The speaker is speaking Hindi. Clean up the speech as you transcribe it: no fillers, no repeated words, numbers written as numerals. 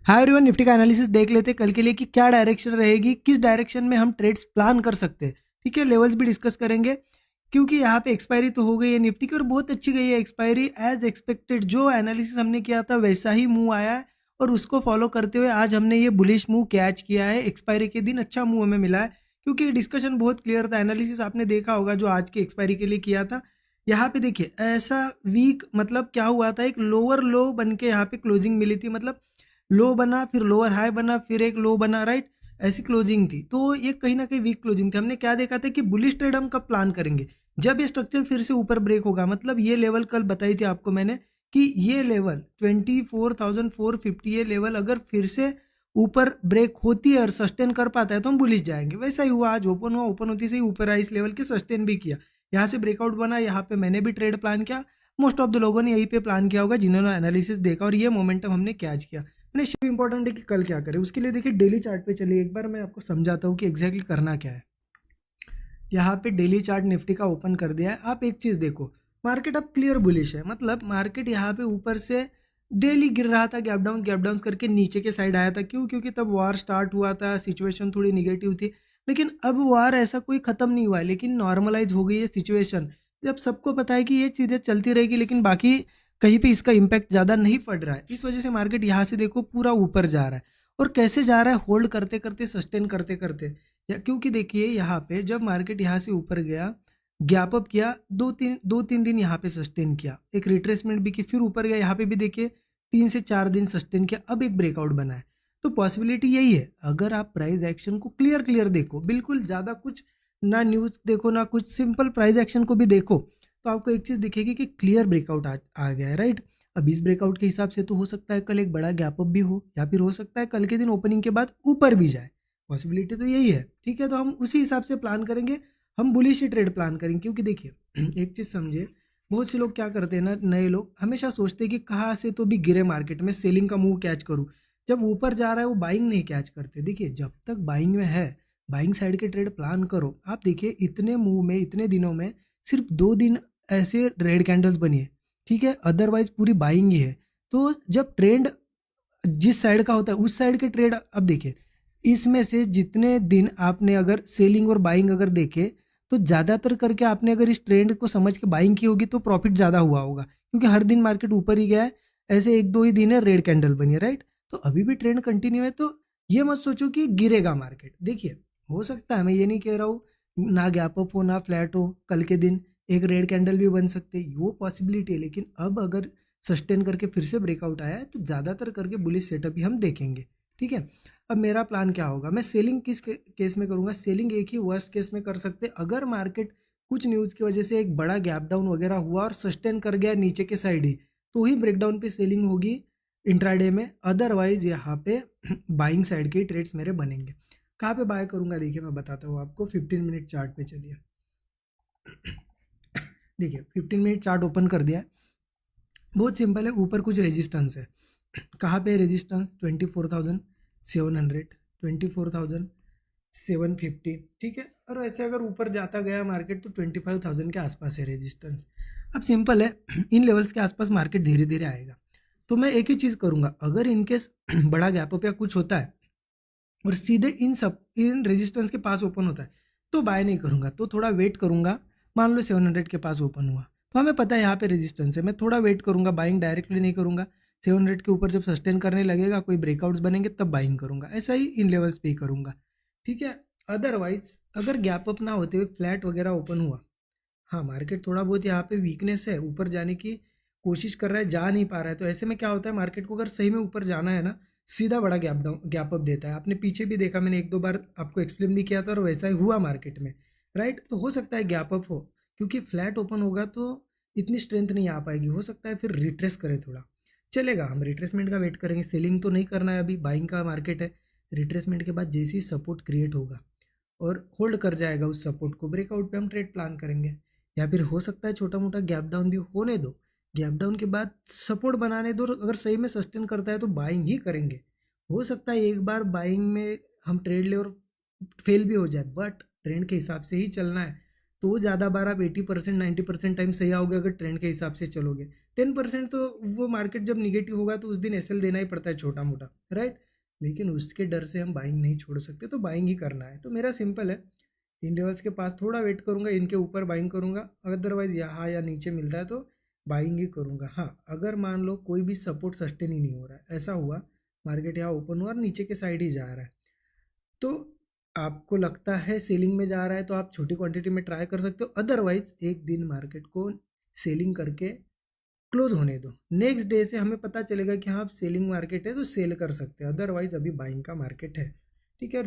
हाय एवरीवन, निफ्टी का एनालिसिस देख लेते हैं कल के लिए कि क्या डायरेक्शन रहेगी, किस डायरेक्शन में हम ट्रेड्स प्लान कर सकते हैं। ठीक है, लेवल्स भी डिस्कस करेंगे क्योंकि यहाँ पे एक्सपायरी तो हो गई है निफ्टी की और बहुत अच्छी गई है एक्सपायरी। एज एक्सपेक्टेड जो एनालिसिस हमने किया था वैसा ही मूव आया है और उसको फॉलो करते हुए आज हमने ये बुलिश मूव कैच किया है। एक्सपायरी के दिन अच्छा मूव हमें मिला है क्योंकि डिस्कशन बहुत क्लियर था। एनालिसिस आपने देखा होगा जो आज की एक्सपायरी के लिए किया था। यहाँ पे देखिए ऐसा वीक मतलब क्या हुआ था, एक लोअर लो बन के यहाँ पे क्लोजिंग मिली थी। मतलब लो बना, फिर लोअर हाई बना, फिर एक लो बना, राइट। ऐसी क्लोजिंग थी तो ये कहीं ना कहीं वीक क्लोजिंग थी। हमने क्या देखा था कि बुलिश ट्रेड हम कब प्लान करेंगे, जब ये स्ट्रक्चर फिर से ऊपर ब्रेक होगा। मतलब ये लेवल कल बताई थी आपको मैंने कि ये लेवल 24,450, ये लेवल अगर फिर से ऊपर ब्रेक होती है और सस्टेन कर पाता है तो हम बुलिश जाएंगे। वैसा ही हुआ, आज ओपन हुआ, ओपन होती से ही ऊपर आया, इस लेवल के सस्टेन भी किया, यहाँ से ब्रेकआउट बना। यहाँ पे मैंने भी ट्रेड प्लान किया, मोस्ट ऑफ द लोगों ने यही पे प्लान किया होगा जिन्होंने एनालिसिस देखा, और ये मोमेंटम हमने कैच किया। नहीं, शिव इंपॉर्टेंट है कि कल क्या करें। उसके लिए देखिए डेली चार्ट पे चलिए, एक बार मैं आपको समझाता हूँ कि एग्जैक्टली करना क्या है। यहाँ पे डेली चार्ट निफ्टी का ओपन कर दिया है। आप एक चीज़ देखो, मार्केट अब क्लियर बुलिश है। मतलब मार्केट यहाँ पे ऊपर से डेली गिर रहा था, गैप डाउन करके नीचे के साइड आया था। क्यों? क्योंकि तब वार स्टार्ट हुआ था, सिचुएशन थोड़ी निगेटिव थी। लेकिन अब वार ऐसा कोई ख़त्म नहीं हुआ है, लेकिन नॉर्मलाइज हो गई है सिचुएशन। जब सबको पता है कि ये चीज़ें चलती रहेगी, लेकिन बाकी कहीं पे इसका इम्पैक्ट ज़्यादा नहीं पड़ रहा है, इस वजह से मार्केट यहाँ से देखो पूरा ऊपर जा रहा है। और कैसे जा रहा है? होल्ड करते करते, सस्टेन करते करते। या क्योंकि देखिए यहाँ पे जब मार्केट यहाँ से ऊपर गया, गैप अप किया, दो तीन दिन यहाँ पे सस्टेन किया, एक रिट्रेसमेंट भी की, फिर ऊपर गया। यहाँ पे भी देखिए 3 से 4 दिन सस्टेन किया, अब एक ब्रेकआउट बना है। तो पॉसिबिलिटी यही है, अगर आप प्राइस एक्शन को क्लियर क्लियर देखो, बिल्कुल ज़्यादा कुछ ना न्यूज़ देखो ना कुछ, सिंपल प्राइस एक्शन को भी देखो, तो आपको एक चीज़ दिखेगी कि क्लियर ब्रेकआउट आ गया है, राइट। अब इस ब्रेकआउट के हिसाब से तो हो सकता है कल एक बड़ा गैप अप भी हो, या फिर हो सकता है कल के दिन ओपनिंग के बाद ऊपर भी जाए। पॉसिबिलिटी तो यही है, ठीक है। तो हम उसी हिसाब से प्लान करेंगे, हम बुलिश ही ट्रेड प्लान करेंगे। क्योंकि देखिए एक चीज़ समझिए, बहुत से लोग क्या करते हैं ना, नए लोग हमेशा सोचते हैं कि कहाँ से तो भी गिरे मार्केट में सेलिंग का मूव कैच करूँ। जब ऊपर जा रहा है वो बाइंग नहीं कैच करते। देखिए जब तक बाइंग में है, बाइंग साइड के ट्रेड प्लान करो। आप देखिए इतने मूव में, इतने दिनों में सिर्फ 2 दिन ऐसे रेड कैंडल्स बनी है, ठीक है, अदरवाइज पूरी बाइंग ही है। तो जब ट्रेंड जिस साइड का होता है उस साइड के ट्रेड, अब देखिए इसमें से जितने दिन आपने अगर सेलिंग और बाइंग अगर देखे, तो ज़्यादातर करके आपने अगर इस ट्रेंड को समझ के बाइंग की होगी तो प्रॉफिट ज़्यादा हुआ होगा, क्योंकि हर दिन मार्केट ऊपर ही गया है। ऐसे एक दो ही दिन है रेड कैंडल बनी है, राइट। तो अभी भी ट्रेंड कंटिन्यू है, तो ये मत सोचो कि गिरेगा मार्केट। देखिए हो सकता है, मैं ये नहीं कह रहा हूँ ना गैप अप हो ना फ्लैट हो, कल के दिन एक रेड कैंडल भी बन सकते हैं, वो पॉसिबिलिटी है। लेकिन अब अगर सस्टेन करके फिर से ब्रेकआउट आया है तो ज़्यादातर करके बुलिश सेटअप ही हम देखेंगे, ठीक है। अब मेरा प्लान क्या होगा, मैं सेलिंग किस केस में करूंगा? सेलिंग एक ही वर्स्ट केस में कर सकते, अगर मार्केट कुछ न्यूज़ की वजह से एक बड़ा गैप डाउन वगैरह हुआ और सस्टेन कर गया नीचे के साइड ही, तो ही ब्रेकडाउन पे सेलिंग होगी इंट्राडे में। अदरवाइज यहाँ पे बाइंग साइड के ट्रेड्स मेरे बनेंगे। कहाँ पे बाय करूंगा देखिए मैं बताता हूँ आपको। 15 मिनट चार्ट पे चलिए। देखिए 15 मिनट चार्ट ओपन कर दिया है, बहुत सिंपल है। ऊपर कुछ रेजिस्टेंस है, कहाँ पे रेजिस्टेंस? 24,700, 24,750, ठीक है। और ऐसे अगर ऊपर जाता गया मार्केट तो 25,000 के आसपास है रेजिस्टेंस। अब सिंपल है, इन लेवल्स के आसपास मार्केट धीरे धीरे आएगा। तो मैं एक ही चीज़ करूँगा, अगर इनकेस बड़ा गैप अप या कुछ होता है और सीधे इन रेजिस्टेंस के पास ओपन होता है तो बाय नहीं करूँगा, तो थोड़ा वेट करूँगा। मान लो 700 के पास ओपन हुआ तो हमें पता है यहाँ पे रेजिस्टेंस है, मैं थोड़ा वेट करूँगा, बाइंग डायरेक्टली नहीं करूँगा। 700 के ऊपर जब सस्टेन करने लगेगा, कोई ब्रेकआउट्स बनेंगे तब बाइंग करूँगा। ऐसा ही इन लेवल्स पे ही करूँगा, ठीक है। अदरवाइज अगर गैप अप ना होते हुए फ्लैट वगैरह ओपन हुआ, हाँ मार्केट थोड़ा बहुत यहाँ पे वीकनेस है, ऊपर जाने की कोशिश कर रहा है, जा नहीं पा रहा है, तो ऐसे में क्या होता है, मार्केट को अगर सही में ऊपर जाना है ना, सीधा बड़ा गैप अप देता है। आपने पीछे भी देखा, मैंने एक दो बार आपको एक्सप्लेन भी किया था और वैसा ही हुआ मार्केट में, राइट। तो हो सकता है गैप अप हो, क्योंकि फ्लैट ओपन होगा तो इतनी स्ट्रेंथ नहीं आ पाएगी, हो सकता है फिर रिट्रेस करे थोड़ा। चलेगा, हम रिट्रेसमेंट का वेट करेंगे, सेलिंग तो नहीं करना है अभी, बाइंग का मार्केट है। रिट्रेसमेंट के बाद जैसे ही सपोर्ट क्रिएट होगा और होल्ड कर जाएगा उस सपोर्ट को, ब्रेकआउट पे हम ट्रेड प्लान करेंगे। या फिर हो सकता है छोटा मोटा गैप डाउन भी होने दो, गैप डाउन के बाद सपोर्ट बनाने दो, अगर सही में सस्टेन करता है तो बाइंग ही करेंगे। हो सकता है एक बार बाइंग में हम ट्रेड ले और फेल भी हो जाए, बट ट्रेंड के हिसाब से ही चलना है। तो ज़्यादा बार आप 80% 90% टाइम सही आओगे अगर ट्रेंड के हिसाब से चलोगे, 10% तो वो मार्केट जब निगेटिव होगा तो उस दिन एसएल देना ही पड़ता है छोटा मोटा, राइट। लेकिन उसके डर से हम बाइंग नहीं छोड़ सकते, तो बाइंग ही करना है। तो मेरा सिंपल है, इन लेवल्स के पास थोड़ा वेट करूंगा, इनके ऊपर बाइंग करूंगा, अदरवाइज यहाँ या नीचे मिलता है तो बाइंग ही करूंगा। हाँ, अगर मान लो कोई भी सपोर्ट सस्टेन ही नहीं हो रहा है, ऐसा हुआ मार्केट यहाँ ओपन हुआ और नीचे के साइड ही जा रहा है, तो आपको लगता है सेलिंग में जा रहा है तो आप छोटी क्वांटिटी में ट्राई कर सकते हो। अदरवाइज एक दिन मार्केट को सेलिंग करके क्लोज होने दो, नेक्स्ट डे से हमें पता चलेगा कि हाँ सेलिंग मार्केट है तो सेल कर सकते हैं, अदरवाइज अभी बाइंग का मार्केट है। ठीक है।